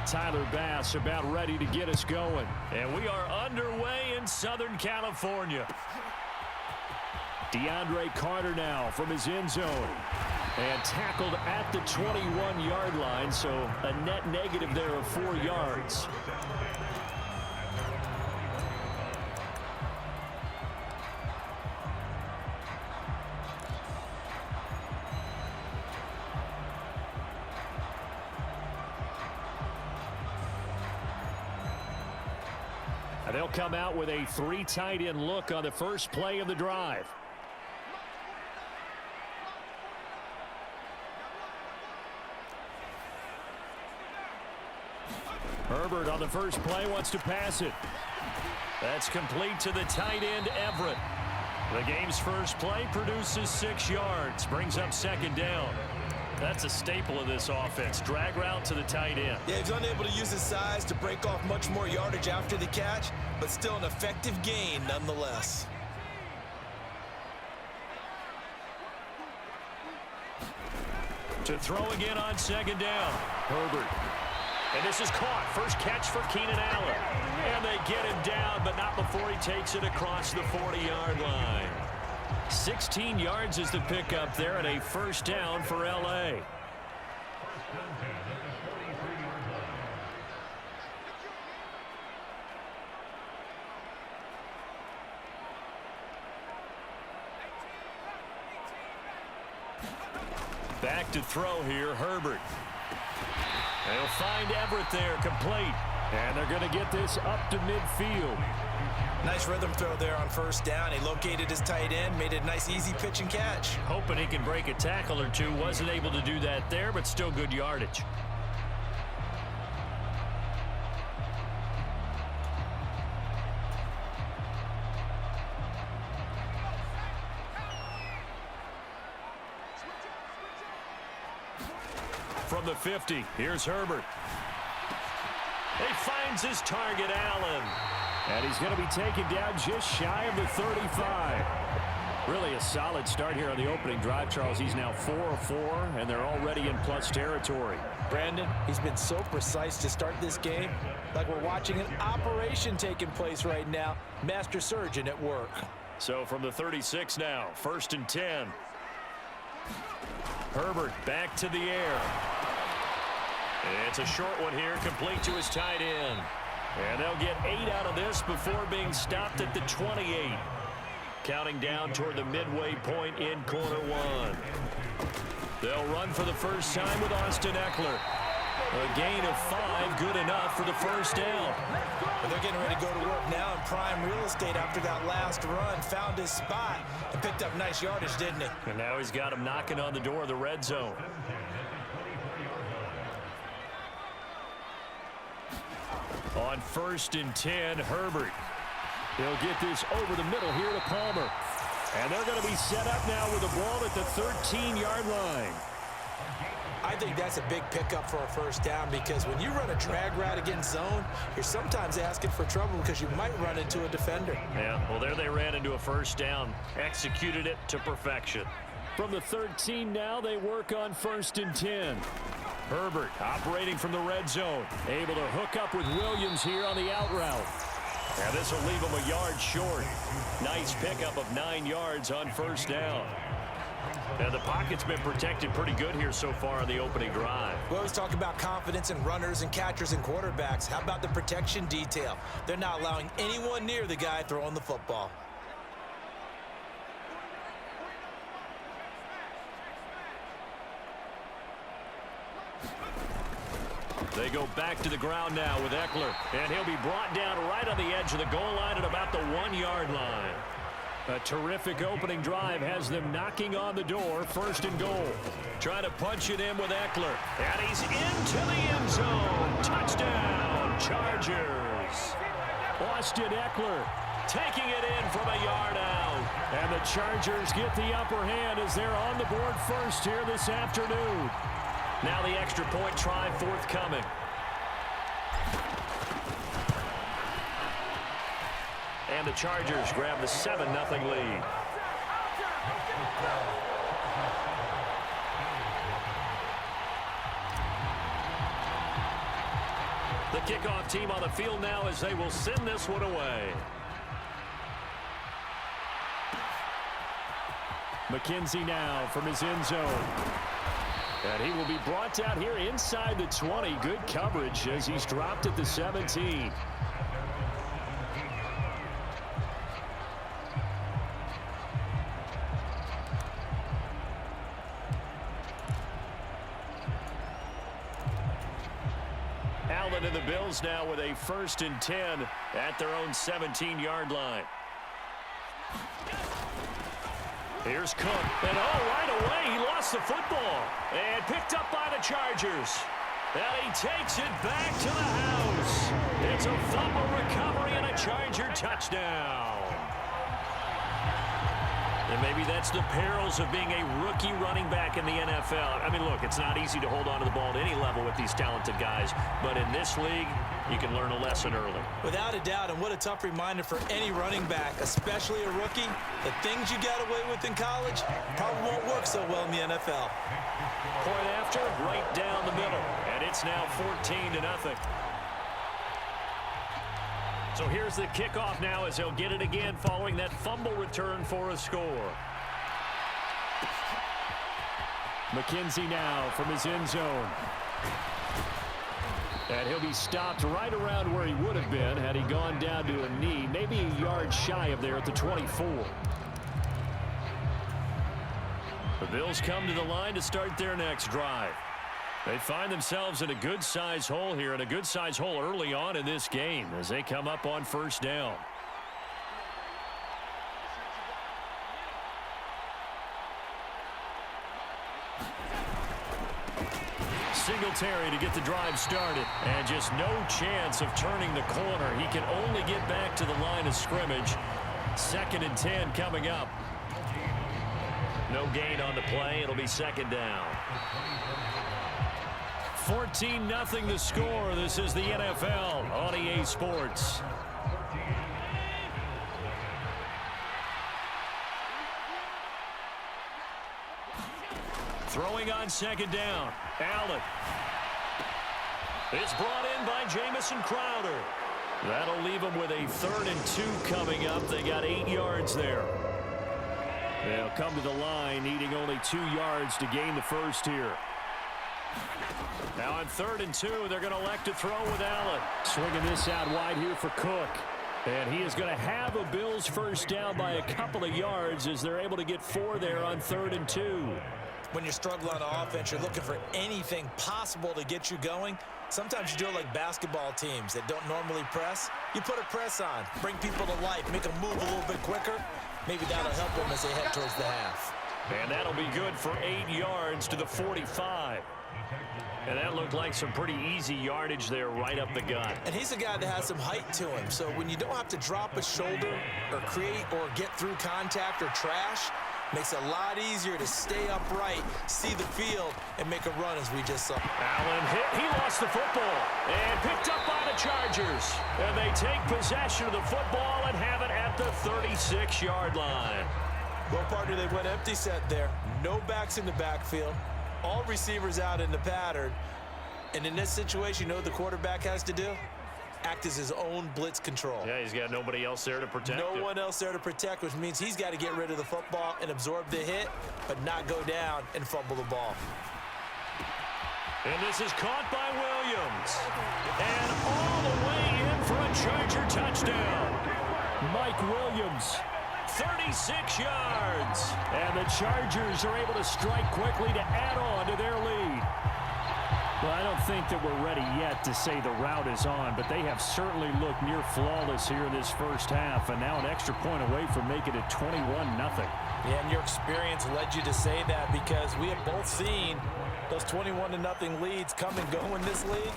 Tyler Bass about ready to get us going. And we are underway in Southern California. DeAndre Carter now from his end zone. And tackled at the 21-yard line, so a net negative there of 4 yards. And they'll come out with a 3 tight end look on the first play of the drive. Herbert on the first play wants to pass it. That's complete to the tight end, Everett. The game's first play produces 6 yards, brings up second down. That's a staple of this offense. Drag route to the tight end. Yeah, he's unable to use his size to break off much more yardage after the catch, but still an effective gain nonetheless. To throw again on second down. Herbert. And this is caught. First catch for Keenan Allen. And they get him down, but not before he takes it across the 40-yard line. 16 yards is the pickup there, and a first down for L.A. Back to throw here, Herbert. They'll find Everett there, complete. And they're going to get this up to midfield. Nice rhythm throw there on first down. He located his tight end, made it a nice easy pitch and catch. Hoping he can break a tackle or two. Wasn't able to do that there, but still good yardage. From the 50, here's Herbert. He finds his target, Allen. And he's going to be taken down just shy of the 35. Really a solid start here on the opening drive, Charles. He's now 4 of 4, and they're already in plus territory. Brandon, he's been so precise to start this game, like we're watching an operation taking place right now. Master surgeon at work. So from the 36 now, 1st and 10. Herbert back to the air. It's a short one here, complete to his tight end. And they'll get 8 out of this before being stopped at the 28. Counting down toward the midway point in quarter 1. They'll run for the first time with Austin Eckler. A gain of 5, good enough for the first down. Well, they're getting ready to go to work now in prime real estate after that last run. Found his spot and picked up nice yardage, didn't he? And now he's got him knocking on the door of the red zone. On 1st and 10, Herbert. He'll get this over the middle here to Palmer. And they're going to be set up now with the ball at the 13-yard line. I think that's a big pickup for a first down, because when you run a drag route against zone, you're sometimes asking for trouble because you might run into a defender. Yeah, well, there they ran into a first down. Executed it to perfection. From the 13 now, they work on 1st and 10. Herbert operating from the red zone. Able to hook up with Williams here on the out route. And this will leave him a yard short. Nice pickup of 9 yards on first down. And the pocket's been protected pretty good here so far on the opening drive. We always talk about confidence in runners and catchers and quarterbacks. How about the protection detail? They're not allowing anyone near the guy throwing the football. They go back to the ground now with Eckler. And he'll be brought down right on the edge of the goal line at about the 1-yard line. A terrific opening drive has them knocking on the door, 1st and goal. Trying to punch it in with Eckler. And he's into the end zone. Touchdown, Chargers. Austin Eckler taking it in from a yard out. And the Chargers get the upper hand as they're on the board first here this afternoon. Now the extra point try forthcoming. And the Chargers grab the 7-0 lead. The kickoff team on the field now as they will send this one away. McKenzie now from his end zone. And he will be brought down here inside the 20. Good coverage as he's dropped at the 17. Allen and the Bills now with a 1st and 10 at their own 17-yard line. Here's Cook. And right away, he lost the football. And picked up by the Chargers. And he takes it back to the house. It's a fumble recovery and a Charger touchdown. And maybe that's the perils of being a rookie running back in the NFL. I mean, look, it's not easy to hold on to the ball at any level with these talented guys. But in this league, you can learn a lesson early. Without a doubt, and what a tough reminder for any running back, especially a rookie. The things you got away with in college probably won't work so well in the NFL. Point after, right down the middle. And it's now 14-0. So here's the kickoff now as he'll get it again following that fumble return for a score. McKenzie now from his end zone. And he'll be stopped right around where he would have been had he gone down to a knee, maybe a yard shy of there at the 24. The Bills come to the line to start their next drive. They find themselves in a good-size hole here, and a good-size hole early on in this game as they come up on 1st down. Singletary to get the drive started, and just no chance of turning the corner. He can only get back to the line of scrimmage. 2nd and 10 coming up. No gain on the play. It'll be 2nd down. 14-0 the score. This is the NFL on EA Sports. Throwing on 2nd down. Allen. It's brought in by Jamison Crowder. That'll leave them with a 3rd and 2 coming up. They got 8 yards there. They'll come to the line needing only 2 yards to gain the first here. Now on 3rd and 2, they're going to elect to throw with Allen. Swinging this out wide here for Cook. And he is going to have a Bills first down by a couple of yards as they're able to get 4 there on 3rd and 2. When you're struggling on offense, you're looking for anything possible to get you going. Sometimes you do it like basketball teams that don't normally press. You put a press on, bring people to life, make them move a little bit quicker. Maybe that'll help them as they head towards the half. And that'll be good for 8 yards to the 45. And that looked like some pretty easy yardage there right up the gut. And he's a guy that has some height to him. So when you don't have to drop a shoulder or create or get through contact or trash, makes it a lot easier to stay upright, see the field, and make a run as we just saw. Allen hit. He lost the football and picked up by the Chargers. And they take possession of the football and have it at the 36-yard line. Well, partner, they went empty set there. No backs in the backfield. All receivers out in the pattern. And in this situation, you know what the quarterback has to do? Act as his own blitz control. Yeah, he's got nobody else there to protect him. No one else there to protect, which means he's got to get rid of the football and absorb the hit, but not go down and fumble the ball. And this is caught by Williams. And all the way in for a Charger touchdown. Mike Williams, 36 yards. And the Chargers are able to strike quickly to add on to their lead. Well, I don't think that we're ready yet to say the route is on, but they have certainly looked near flawless here in this first half, and now an extra point away from making it 21-0. Yeah, and your experience led you to say that because we have both seen those 21-0 leads come and go in this league,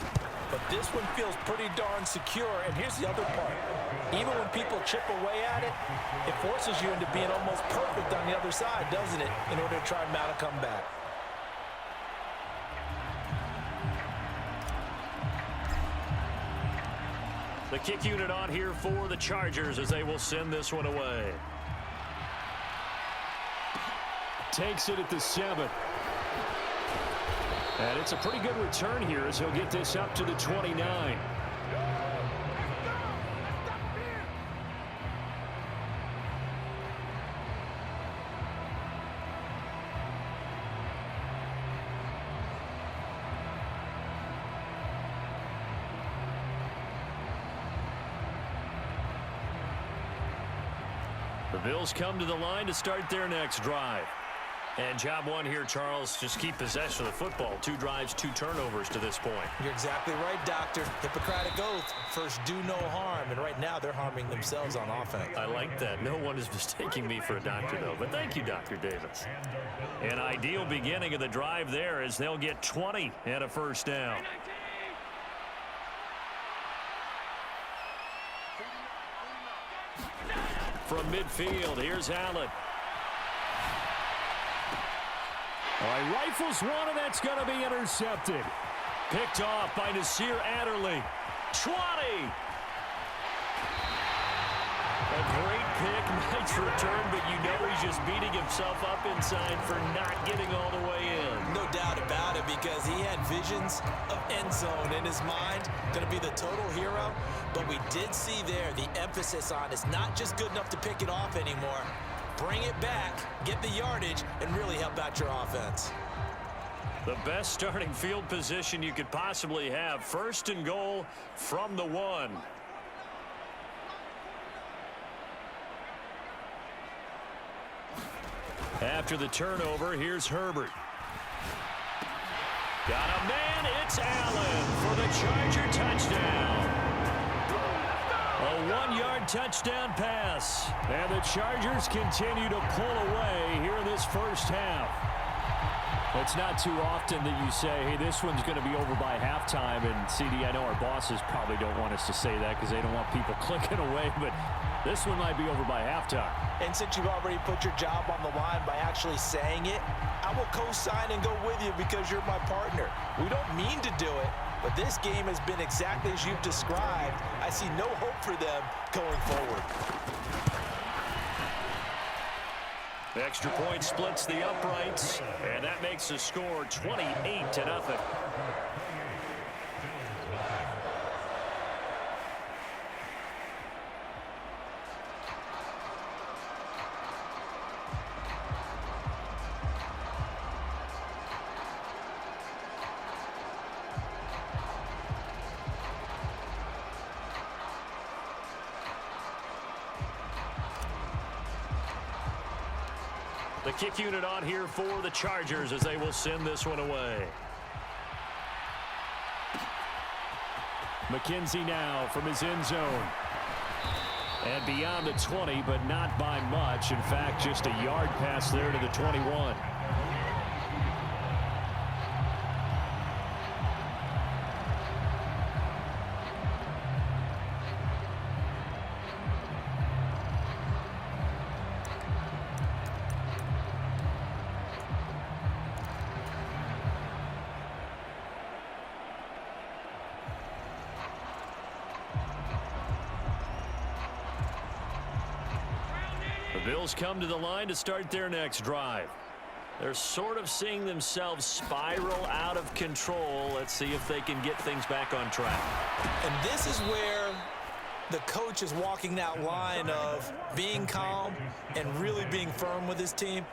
but this one feels pretty darn secure. And here's the other part. Even when people chip away at it, it forces you into being almost perfect on the other side, doesn't it, in order to try and mount a comeback. The kick unit on here for the Chargers as they will send this one away. Takes it at the 7. And it's a pretty good return here as he'll get this up to the 29. The Bills come to the line to start their next drive. And job one here, Charles, just keep possession of the football. 2 drives, 2 turnovers to this point. You're exactly right, Doctor. Hippocratic oath. First, do no harm. And right now, they're harming themselves on offense. I like that. No one is mistaking me for a doctor, though. But thank you, Dr. Davis. An ideal beginning of the drive there as they'll get 20 and a first down. From midfield, here's Allen. All right, rifles one, and that's going to be intercepted. Picked off by Nasir Adderley. 20! A great pick, nice return, but you know he's just beating himself up inside for not getting all the way in. No doubt about it, because he had visions of end zone in his mind. Going to be the total hero, but we did see there the emphasis on it's not just good enough to pick it off anymore. Bring it back, get the yardage, and really help out your offense. The best starting field position you could possibly have. First and goal from the 1. After the turnover, here's Herbert. Got a man, it's Allen for the Charger touchdown. A 1-yard touchdown pass. And the Chargers continue to pull away here in this first half. It's not too often that you say, hey, this one's going to be over by halftime. And, CD, I know our bosses probably don't want us to say that because they don't want people clicking away. But this one might be over by halftime. And since you've already put your job on the line by actually saying it, I will co-sign and go with you because you're my partner. We don't mean to do it, but this game has been exactly as you've described. I see no hope for them going forward. The extra point splits the uprights, and that makes the score 28-0. The kick unit on here for the Chargers as they will send this one away. McKenzie now from his end zone. And beyond the 20, but not by much. In fact, just a yard pass there to the 21. The Bills come to the line to start their next drive. They're sort of seeing themselves spiral out of control. Let's see if they can get things back on track. And this is where the coach is walking that line of being calm and really being firm with his team.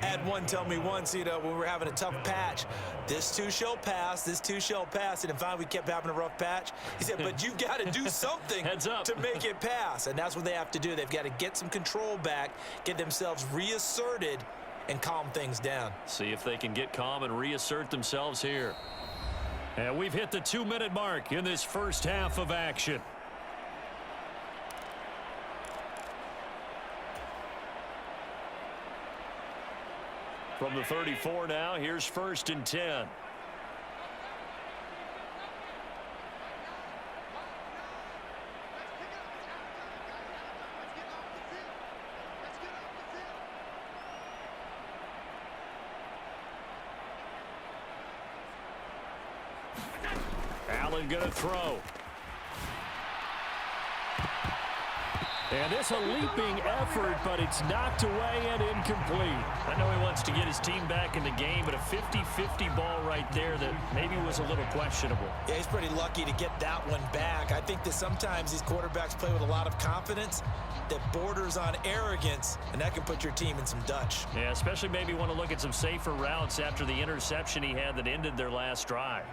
I had one tell me once, when we were having a tough patch, this too shall pass, this too shall pass. And in fact, we kept having a rough patch. He said, but you've got to do something to make it pass. And that's what they have to do. They've got to get some control back, get themselves reasserted, and calm things down. See if they can get calm and reassert themselves here. And we've hit the 2-minute mark in this first half of action. From the 34 now, here's 1st and 10. Allen gonna throw. And this a leaping effort, but it's knocked away and incomplete. I know he wants to get his team back in the game, but a 50-50 ball right there that maybe was a little questionable. Yeah, he's pretty lucky to get that one back. I think that sometimes these quarterbacks play with a lot of confidence that borders on arrogance, and that can put your team in some Dutch. Yeah, especially maybe want to look at some safer routes after the interception he had that ended their last drive.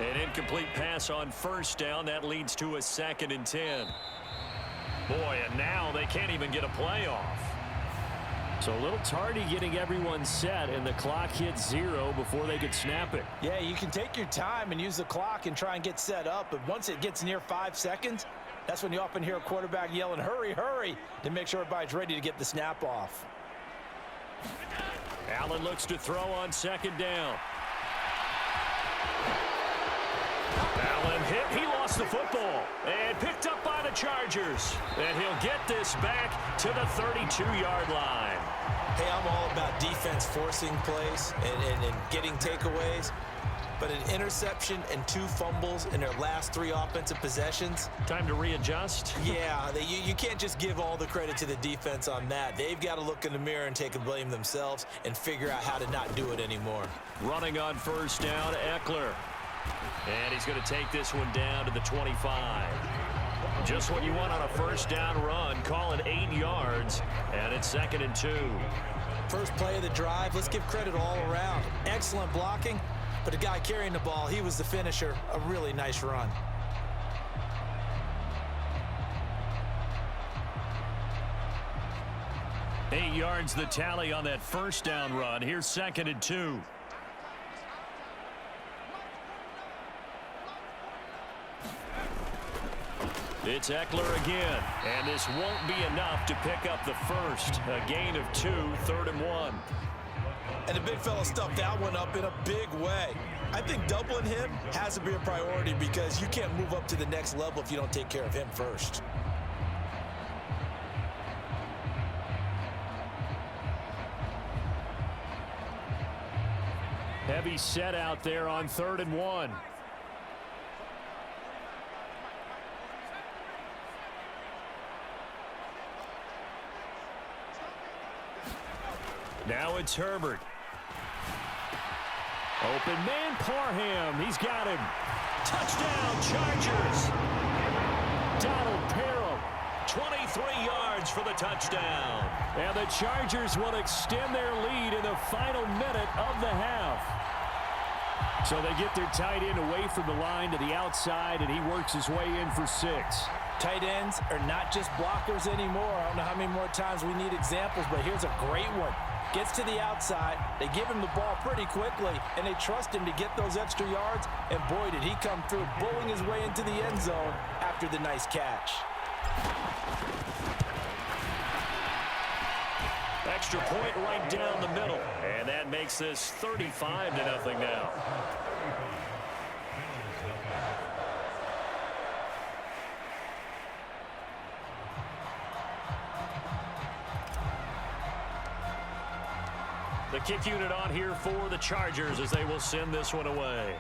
An incomplete pass on first down. That leads to a 2nd and 10. Boy, and now they can't even get a play off. So a little tardy getting everyone set, and the clock hit 0 before they could snap it. Yeah, you can take your time and use the clock and try and get set up, but once it gets near 5 seconds, that's when you often hear a quarterback yelling, hurry, hurry, to make sure everybody's ready to get the snap off. Allen looks to throw on 2nd down. Allen hit. He lost the football and picked up by the Chargers. And he'll get this back to the 32-yard line. Hey, I'm all about defense forcing plays and getting takeaways. But an interception and 2 fumbles in their last 3 offensive possessions. Time to readjust? Yeah, you can't just give all the credit to the defense on that. They've got to look in the mirror and take the blame themselves and figure out how to not do it anymore. Running on first down, Eckler. And he's going to take this one down to the 25. Just what you want on a first down run. Call it 8 yards, and it's 2nd and 2. First play of the drive, let's give credit all around. Excellent blocking, but the guy carrying the ball, he was the finisher. A really nice run. Eight yards the tally on that first down run. Here's 2nd and 2. It's Eckler again, and this won't be enough to pick up the first. A gain of 2, 3rd and 1. And the big fella stuffed that one up in a big way. I think doubling him has to be a priority because you can't move up to the next level if you don't take care of him first. Heavy set out there on 3rd and 1. Now it's Herbert. Open man, Parham. He's got him. Touchdown, Chargers. Donald Parham, 23 yards for the touchdown. And the Chargers will extend their lead in the final minute of the half. So they get their tight end away from the line to the outside, and he works his way in for 6. Tight ends are not just blockers anymore. I don't know how many more times we need examples, but here's a great one. Gets to the outside, they give him the ball pretty quickly, and they trust him to get those extra yards, and boy, did he come through, bowling his way into the end zone after the nice catch. Extra point right down the middle, and that makes this 35-0 now. The kick unit on here for the Chargers as they will send this one away.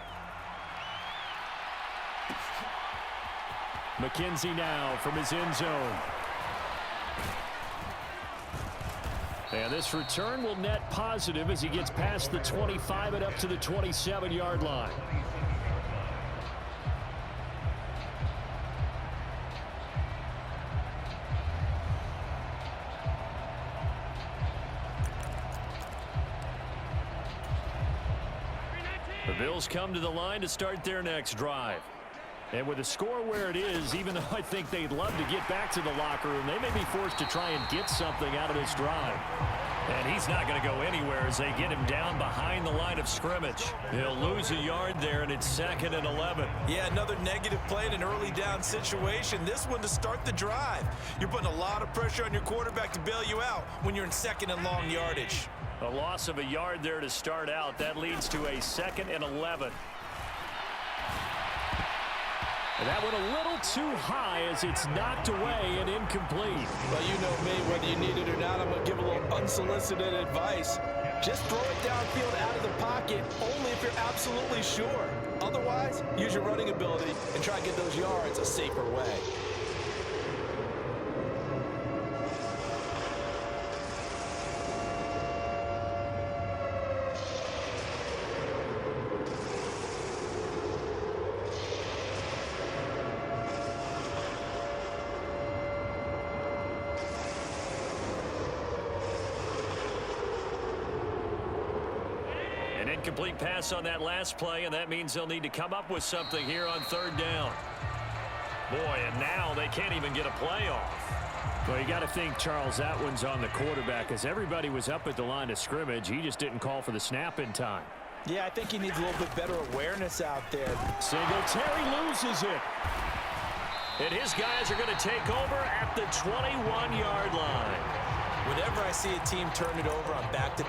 McKenzie now from his end zone. And this return will net positive as he gets past the 25 and up to the 27-yard line. The Bills come to the line to start their next drive. And with the score where it is, even though I think they'd love to get back to the locker room, they may be forced to try and get something out of this drive. And he's not going to go anywhere as they get him down behind the line of scrimmage. He'll lose a yard there, and it's 2nd and 11. Yeah, another negative play in an early down situation. This one to start the drive. You're putting a lot of pressure on your quarterback to bail you out when you're in 2nd and long yardage. A loss of a yard there to start out. That leads to a 2nd and 11. And that went a little too high as it's knocked away and incomplete. Well, you know me, whether you need it or not, I'm going to give a little unsolicited advice. Just throw it downfield out of the pocket only if you're absolutely sure. Otherwise, use your running ability and try to get those yards a safer way. Incomplete pass on that last play, and that means they'll need to come up with something here on third down. Boy, and now they can't even get a play off. Well, you got to think, Charles, that one's on the quarterback, as everybody was up at the line of scrimmage. He just didn't call for the snap in time. Yeah, I think he needs a little bit better awareness out there. Singletary loses it. And his guys are going to take over at the 21-yard line. Whenever I see a team turn it over, I'm back to